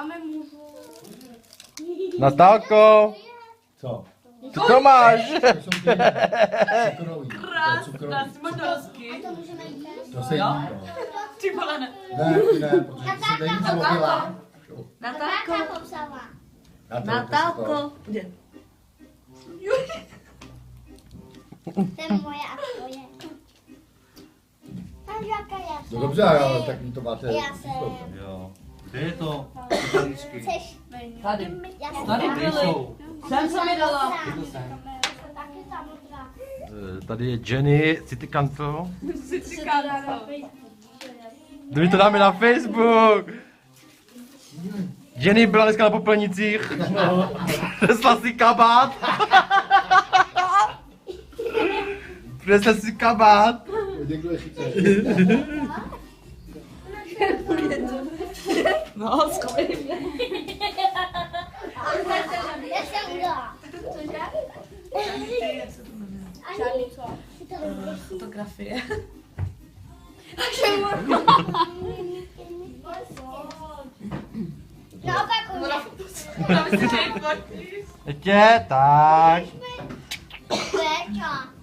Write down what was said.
Máme můžu. Natálko, Co? co to máš? To jsou ty cukroví. Krásná, si modelský. To můžeme jít. To se jí, no. Ty vole, ne. Ne, protože ty se není zlobila. Natálko. Natálka popsala. Natálko. To je moje a tvoje. Tam žáka já jsem. No dobře, ale tak mi to máte. Já jsem. Jo. Kde je to? Italicky. Chceš? Tady. Já jsem. Tady Kde byly. jsou? Jsem se mi dala. Taky samotná. Tady je Jenny Citikanto. Si cikáno. My to dáme na Facebook. Jenny byla dneska na Popelnicích. Přinesla si kabát. Přinesla si kabát. Někdo je chytrý. No, skvělý. Já jsem udělala. Ani co? Fotografie. No opakuj. Ještě tak. To je čo?